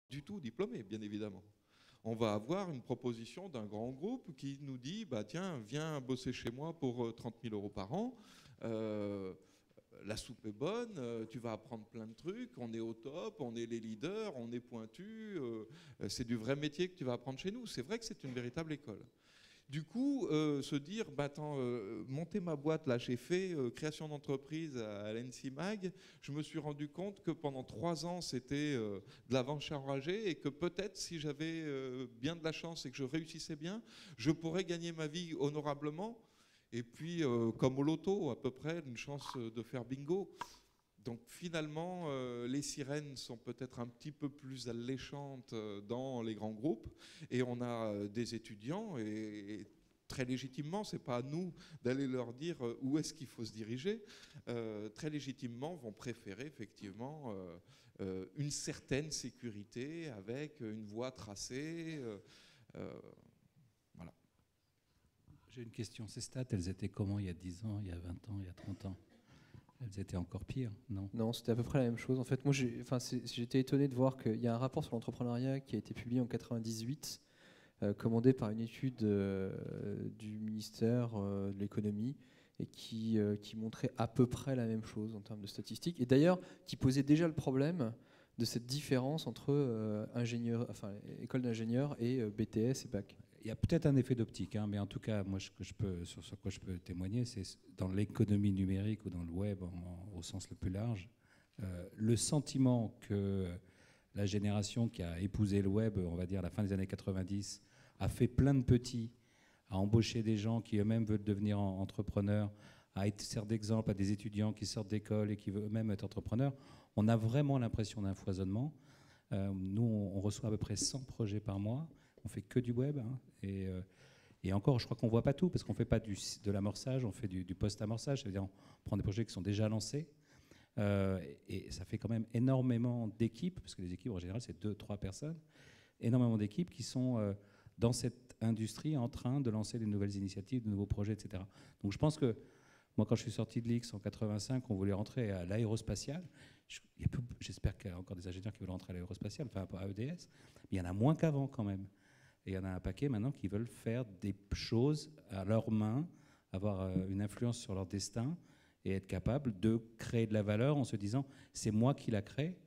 du tout diplômés, bien évidemment. On va avoir une proposition d'un grand groupe qui nous dit bah, tiens, viens bosser chez moi pour 30 000 euros par an. La soupe est bonne, tu vas apprendre plein de trucs, on est au top, on est les leaders, on est pointus, c'est du vrai métier que tu vas apprendre chez nous. C'est vrai que c'est une véritable école. Du coup, se dire, bah, attends, monter ma boîte, là, j'ai fait création d'entreprise à l'NCMag, je me suis rendu compte que pendant 3 ans, c'était de la vente enragée et que peut-être, si j'avais bien de la chance et que je réussissais bien, je pourrais gagner ma vie honorablement. Et puis, comme au loto, à peu près, une chance de faire bingo. Donc finalement, les sirènes sont peut-être un petit peu plus alléchantes dans les grands groupes, et on a des étudiants, et très légitimement, c'est pas à nous d'aller leur dire où est-ce qu'il faut se diriger, très légitimement vont préférer effectivement une certaine sécurité avec une voie tracée. Voilà. J'ai une question. Ces stats, elles étaient comment il y a 10 ans, il y a 20 ans, il y a 30 ans? Elles étaient encore pires, non? Non, c'était à peu près la même chose. En fait, moi, j'étais étonné de voir qu'il y a un rapport sur l'entrepreneuriat qui a été publié en 98, commandé par une étude du ministère de l'économie, et qui montrait à peu près la même chose en termes de statistiques. Et d'ailleurs, qui posait déjà le problème de cette différence entre école d'ingénieur et BTS et bac. Il y a peut-être un effet d'optique, hein, mais en tout cas, moi, sur quoi je peux témoigner, c'est dans l'économie numérique ou dans le web au sens le plus large, le sentiment que la génération qui a épousé le web, on va dire à la fin des années 90, a fait plein de petits, a embauché des gens qui eux-mêmes veulent devenir entrepreneurs, a été servi d'exemple à des étudiants qui sortent d'école et qui veulent eux-mêmes être entrepreneurs. On a vraiment l'impression d'un foisonnement. Nous, on reçoit à peu près 100 projets par mois. On fait que du web, hein, et encore, je crois qu'on ne voit pas tout, parce qu'on ne fait pas de l'amorçage, on fait du post-amorçage, c'est-à-dire on prend des projets qui sont déjà lancés, et ça fait quand même énormément d'équipes, parce que les équipes en général c'est 2-3 personnes, énormément d'équipes qui sont dans cette industrie en train de lancer de nouvelles initiatives, de nouveaux projets, etc. Donc je pense que moi, quand je suis sorti de l'X en 85, on voulait rentrer à l'aérospatial. J'espère qu'il y a encore des ingénieurs qui veulent rentrer à l'aérospatial, enfin à EDS, mais il y en a moins qu'avant quand même. Et il y en a un paquet maintenant qui veulent faire des choses à leurs mains, avoir une influence sur leur destin et être capable de créer de la valeur en se disant c'est moi qui la crée,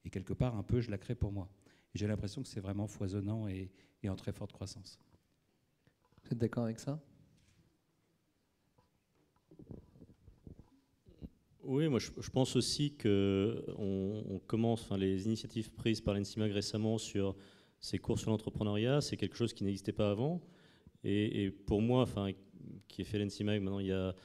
et quelque part un peu je la crée pour moi. Et j'ai l'impression que c'est vraiment foisonnant et en très forte croissance. Vous êtes d'accord avec ça ? Oui, moi je pense aussi que on commence, les initiatives prises par l'NCMag récemment sur ces cours sur l'entrepreneuriat, c'est quelque chose qui n'existait pas avant. Et pour moi, qui ai fait l'NCMag maintenant il y a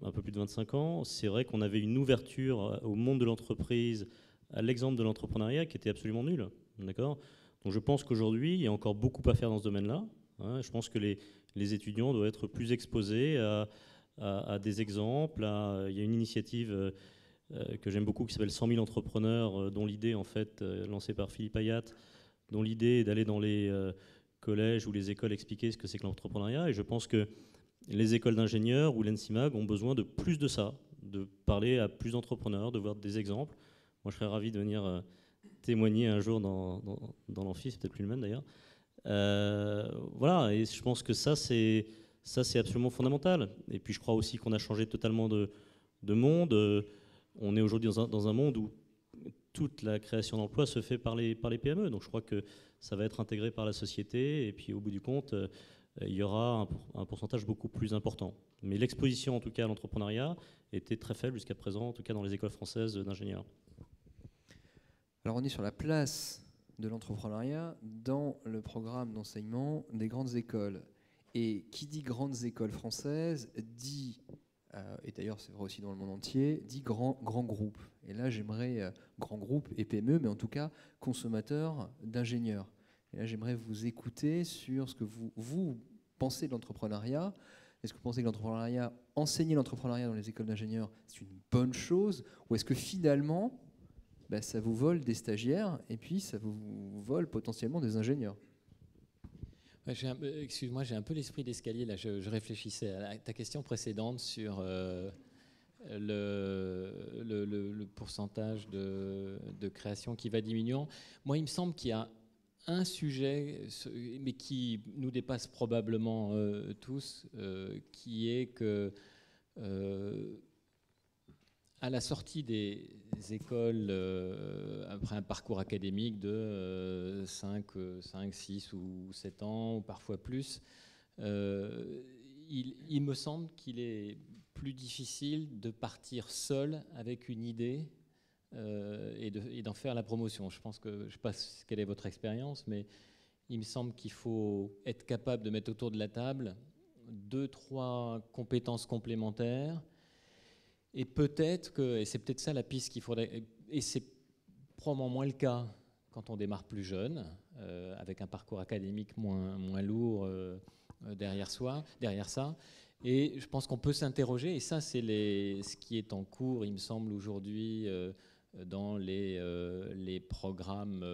un peu plus de 25 ans, c'est vrai qu'on avait une ouverture au monde de l'entreprise, à l'exemple de l'entrepreneuriat qui était absolument nul. D'accord ? Donc je pense qu'aujourd'hui, il y a encore beaucoup à faire dans ce domaine-là. Hein. Je pense que les étudiants doivent être plus exposés à des exemples. Il y a une initiative que j'aime beaucoup qui s'appelle 100 000 entrepreneurs, dont l'idée, en fait, lancée par Philippe Ayat, dont l'idée est d'aller dans les collèges ou les écoles expliquer ce que c'est que l'entrepreneuriat. Et je pense que les écoles d'ingénieurs ou l'NCMag ont besoin de plus de ça, de parler à plus d'entrepreneurs, de voir des exemples. Moi, je serais ravi de venir témoigner un jour dans l'amphi, c'est peut-être plus le même d'ailleurs. Voilà, et je pense que ça, c'est absolument fondamental. Et puis, je crois aussi qu'on a changé totalement de monde. On est aujourd'hui dans un monde où toute la création d'emplois se fait par les PME. Donc je crois que ça va être intégré par la société et puis au bout du compte, il y aura un pourcentage beaucoup plus important. Mais l'exposition en tout cas à l'entrepreneuriat était très faible jusqu'à présent, en tout cas dans les écoles françaises d'ingénieurs. Alors on est sur la place de l'entrepreneuriat dans le programme d'enseignement des grandes écoles. Et qui dit grandes écoles françaises dit, et d'ailleurs c'est vrai aussi dans le monde entier, dit grand groupe. Et là j'aimerais, grand groupe et PME, mais en tout cas consommateurs d'ingénieurs. Et là j'aimerais vous écouter sur ce que vous pensez de l'entrepreneuriat. Est-ce que vous pensez que l'entrepreneuriat, enseigner l'entrepreneuriat dans les écoles d'ingénieurs, c'est une bonne chose? Ou est-ce que finalement, ça vous vole des stagiaires et puis ça vous vole potentiellement des ingénieurs? Excuse-moi, j'ai un peu l'esprit d'escalier là. Je réfléchissais à ta question précédente sur le pourcentage de création qui va diminuant. Moi, il me semble qu'il y a un sujet, mais qui nous dépasse probablement tous, qui est que à la sortie des écoles, après un parcours académique de 5, 6 ou 7 ans, ou parfois plus, il me semble qu'il est plus difficile de partir seul avec une idée et d'en faire la promotion. Je pense que, je ne sais pas quelle est votre expérience, mais il me semble qu'il faut être capable de mettre autour de la table 2, 3 compétences complémentaires. Et peut-être que, et c'est peut-être ça la piste qu'il faudrait, et c'est probablement moins le cas quand on démarre plus jeune, avec un parcours académique moins lourd derrière ça. Et je pense qu'on peut s'interroger, et ça c'est ce qui est en cours, il me semble, aujourd'hui dans les programmes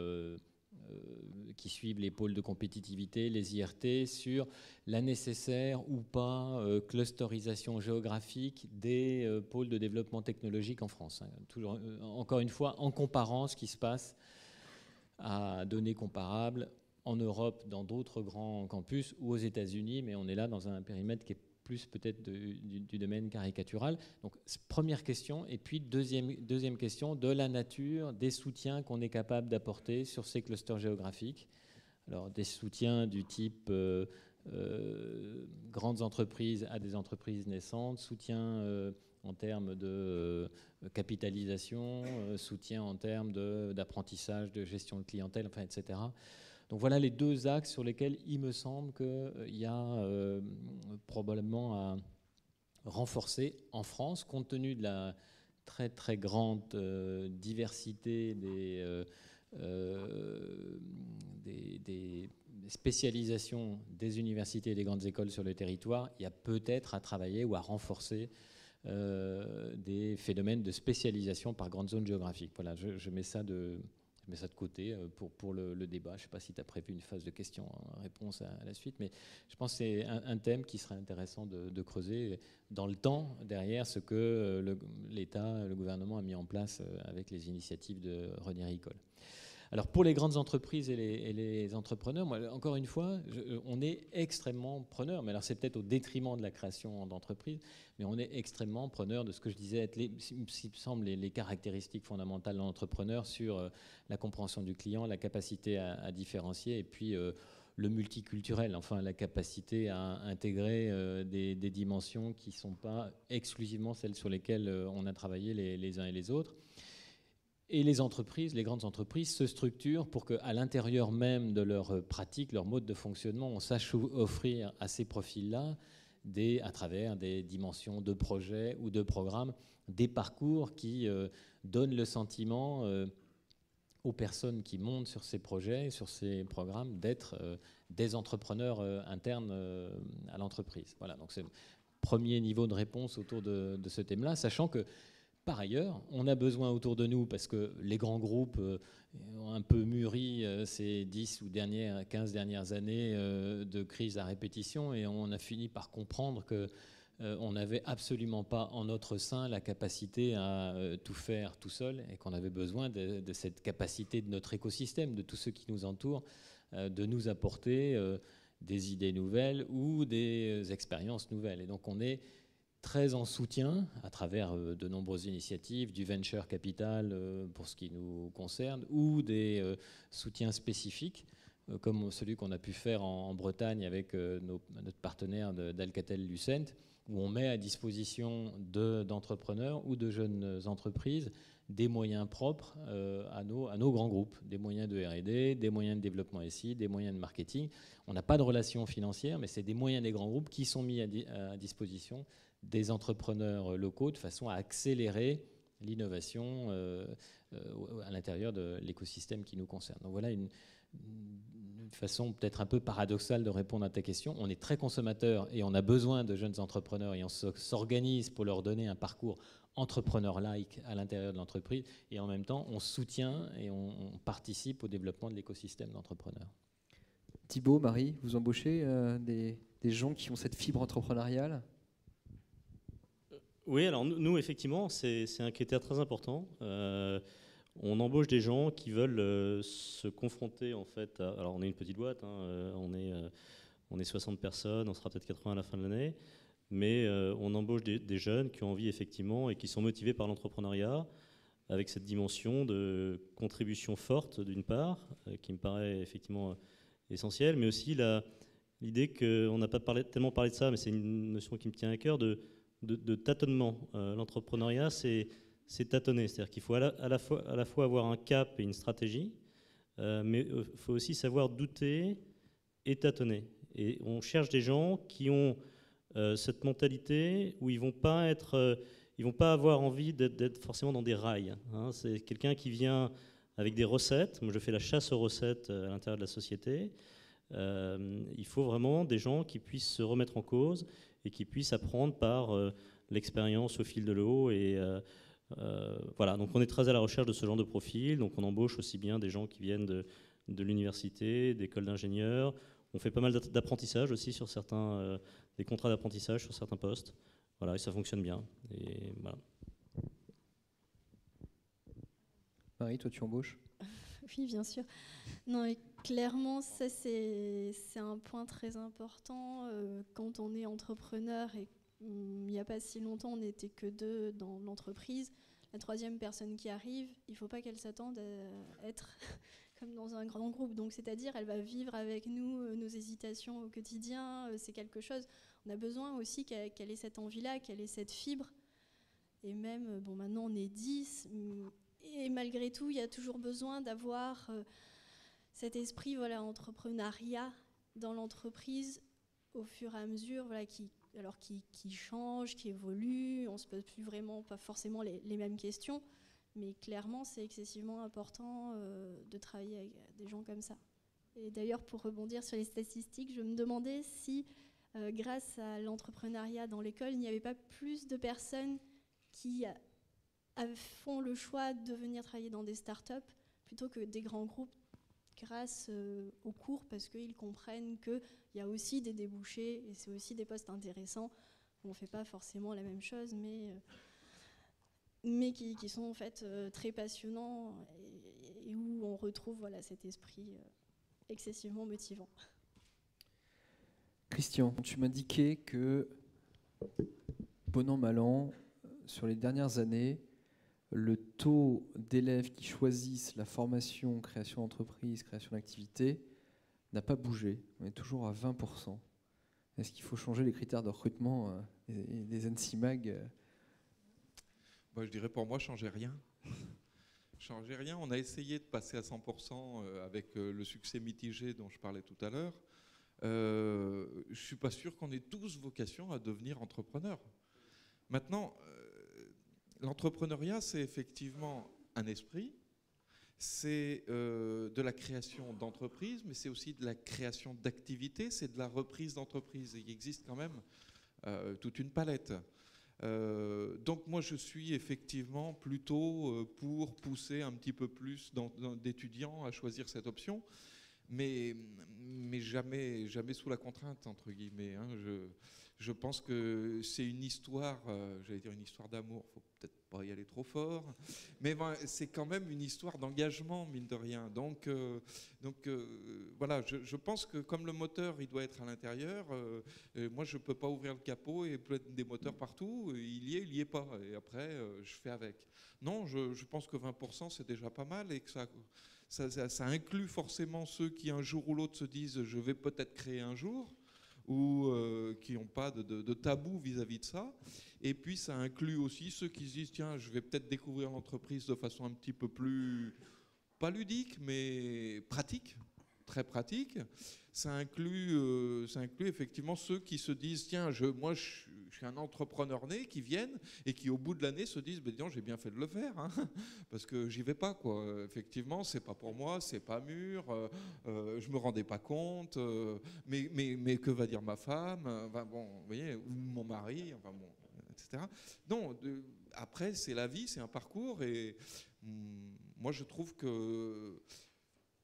qui suivent les pôles de compétitivité, les IRT, sur la nécessaire ou pas clusterisation géographique des pôles de développement technologique en France. Toujours, encore une fois, en comparant ce qui se passe à données comparables en Europe, dans d'autres grands campus, ou aux États-Unis, mais on est là dans un périmètre qui est plus peut-être du domaine caricatural. Donc, première question. Et puis, deuxième question, de la nature des soutiens qu'on est capable d'apporter sur ces clusters géographiques. Alors, des soutiens du type grandes entreprises à des entreprises naissantes, soutien en termes de capitalisation, soutien en termes d'apprentissage, de gestion de clientèle, enfin, etc. Donc voilà les 2 axes sur lesquels il me semble qu'il y a probablement à renforcer en France, compte tenu de la très très grande diversité des spécialisations des universités et des grandes écoles sur le territoire. Il y a peut-être à travailler ou à renforcer des phénomènes de spécialisation par grande zone géographique. Voilà, je mets ça de côté pour le débat. Je ne sais pas si tu as prévu une phase de questions-réponses à la suite, mais je pense que c'est un thème qui serait intéressant de creuser dans le temps derrière ce que l'État, le gouvernement a mis en place avec les initiatives de René Ricol. Alors pour les grandes entreprises et les entrepreneurs, moi, encore une fois, on est extrêmement preneur, mais alors c'est peut-être au détriment de la création d'entreprises, mais on est extrêmement preneur de ce que je disais être, il me semble, les caractéristiques fondamentales de l'entrepreneur sur la compréhension du client, la capacité à différencier, et puis le multiculturel, enfin la capacité à intégrer des dimensions qui ne sont pas exclusivement celles sur lesquelles on a travaillé les uns et les autres. Et les entreprises, les grandes entreprises se structurent pour qu'à l'intérieur même de leur pratique, leur mode de fonctionnement, on sache offrir à ces profils-là, à travers des dimensions de projets ou de programmes, des parcours qui donnent le sentiment aux personnes qui montent sur ces projets, sur ces programmes, d'être des entrepreneurs internes à l'entreprise. Voilà, donc c'est le premier niveau de réponse autour de ce thème-là, sachant que par ailleurs, on a besoin autour de nous, parce que les grands groupes ont un peu mûri ces 10 ou 15 dernières années de crise à répétition, et on a fini par comprendre qu'on n'avait absolument pas en notre sein la capacité à tout faire tout seul, et qu'on avait besoin de cette capacité de notre écosystème, de tous ceux qui nous entourent, de nous apporter des idées nouvelles ou des expériences nouvelles. Et donc on est très en soutien à travers de nombreuses initiatives, du venture capital pour ce qui nous concerne, ou des soutiens spécifiques, comme celui qu'on a pu faire en Bretagne avec notre partenaire d'Alcatel-Lucent, où on met à disposition d'entrepreneurs ou de jeunes entreprises des moyens propres à nos grands groupes, des moyens de R&D, des moyens de développement SI, des moyens de marketing. On n'a pas de relations financières, mais c'est des moyens des grands groupes qui sont mis à disposition des entrepreneurs locaux de façon à accélérer l'innovation à l'intérieur de l'écosystème qui nous concerne. Donc voilà une façon peut-être un peu paradoxale de répondre à ta question. On est très consommateur et on a besoin de jeunes entrepreneurs, et on s'organise pour leur donner un parcours entrepreneur-like à l'intérieur de l'entreprise, et en même temps on soutient et on participe au développement de l'écosystème d'entrepreneurs. Thibaut, Marie, vous embauchez des gens qui ont cette fibre entrepreneuriale ? Oui, alors nous effectivement, c'est un critère très important. On embauche des gens qui veulent se confronter en fait. Alors on est une petite boîte, hein, on est 60 personnes, on sera peut-être 80 à la fin de l'année, mais on embauche des jeunes qui ont envie effectivement et qui sont motivés par l'entrepreneuriat, avec cette dimension de contribution forte d'une part, qui me paraît effectivement essentielle, mais aussi l'idée qu'on n'a pas tellement parlé de ça, mais c'est une notion qui me tient à cœur, de tâtonnement. L'entrepreneuriat, c'est tâtonner, c'est-à-dire qu'il faut à la fois avoir un cap et une stratégie, mais il faut aussi savoir douter et tâtonner. Et on cherche des gens qui ont cette mentalité où ils vont pas avoir envie d'être forcément dans des rails. Hein. C'est quelqu'un qui vient avec des recettes. Moi, je fais la chasse aux recettes à l'intérieur de la société. Il faut vraiment des gens qui puissent se remettre en cause et qui puissent apprendre par l'expérience au fil de l'eau. Et voilà, donc on est très à la recherche de ce genre de profil. Donc on embauche aussi bien des gens qui viennent de l'université, d'écoles d'ingénieurs. On fait pas mal d'apprentissage aussi sur certains, des contrats d'apprentissage sur certains postes. Voilà, et ça fonctionne bien. Et voilà. Marie, toi, tu embauches? Oui, bien sûr. Non, et clairement, ça, c'est un point très important. Quand on est entrepreneur, et il n'y a pas si longtemps, on n'était que 2 dans l'entreprise. La 3e personne qui arrive, il ne faut pas qu'elle s'attende à être comme dans un grand groupe. Donc, c'est-à-dire, elle va vivre avec nous nos hésitations au quotidien. C'est quelque chose. On a besoin aussi qu'elle ait cette envie-là, qu'elle ait cette fibre. Et même, bon, maintenant, on est 10. Et malgré tout, il y a toujours besoin d'avoir cet esprit, voilà, entrepreneuriat dans l'entreprise au fur et à mesure, voilà, qui change, qui évolue. On ne se pose plus vraiment, pas forcément les mêmes questions, mais clairement, c'est excessivement important de travailler avec des gens comme ça. Et d'ailleurs, pour rebondir sur les statistiques, je me demandais si, grâce à l'entrepreneuriat dans l'école, il n'y avait pas plus de personnes qui font le choix de venir travailler dans des startups plutôt que des grands groupes grâce aux cours, parce qu'ils comprennent qu'il y a aussi des débouchés et c'est aussi des postes intéressants. On ne fait pas forcément la même chose, mais qui sont en fait très passionnants et où on retrouve, voilà, cet esprit excessivement motivant. Christian, tu m'indiquais que, bon an, mal an, sur les dernières années, le taux d'élèves qui choisissent la formation, création d'entreprise, création d'activité, n'a pas bougé. On est toujours à 20%. Est-ce qu'il faut changer les critères de recrutement des NCMag? Je dirais pour moi, changez rien. Changez rien. On a essayé de passer à 100% avec le succès mitigé dont je parlais tout à l'heure. Je ne suis pas sûr qu'on ait tous vocation à devenir entrepreneurs. Maintenant, l'entrepreneuriat, c'est effectivement un esprit, c'est de la création d'entreprises, mais c'est aussi de la création d'activités, c'est de la reprise d'entreprises. Il existe quand même toute une palette. Donc moi, je suis effectivement plutôt pour pousser un petit peu plus d'étudiants à choisir cette option, mais jamais sous la contrainte, entre guillemets. Hein. Je pense que c'est une histoire, j'allais dire une histoire d'amour, il ne faut peut-être pas y aller trop fort, mais ben, c'est quand même une histoire d'engagement, mine de rien. Donc voilà, je pense que comme le moteur, il doit être à l'intérieur, moi je ne peux pas ouvrir le capot et mettre des moteurs partout, il y est pas, et après je fais avec. Non, je pense que 20% c'est déjà pas mal et que ça inclut forcément ceux qui un jour ou l'autre se disent je vais peut-être créer un jour, ou qui n'ont pas de tabou vis-à-vis de ça. Et puis ça inclut aussi ceux qui se disent tiens, je vais peut-être découvrir l'entreprise de façon un petit peu plus, pas ludique, mais pratique, très pratique. Ça inclut effectivement ceux qui se disent tiens, moi je suis un entrepreneur né, qui viennent et qui au bout de l'année se disent ben, disons, j'ai bien fait de le faire, hein, parce que j'y vais pas, quoi. Effectivement, c'est pas pour moi, c'est pas mûr, je me rendais pas compte, mais que va dire ma femme, enfin, bon, vous voyez, ou mon mari, enfin bon, etc. Non, après c'est la vie, c'est un parcours et moi je trouve que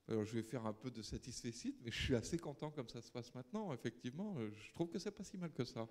alors, je vais faire un peu de satisfecit, mais je suis assez content comme ça se passe maintenant. Effectivement, je trouve que c'est pas si mal que ça.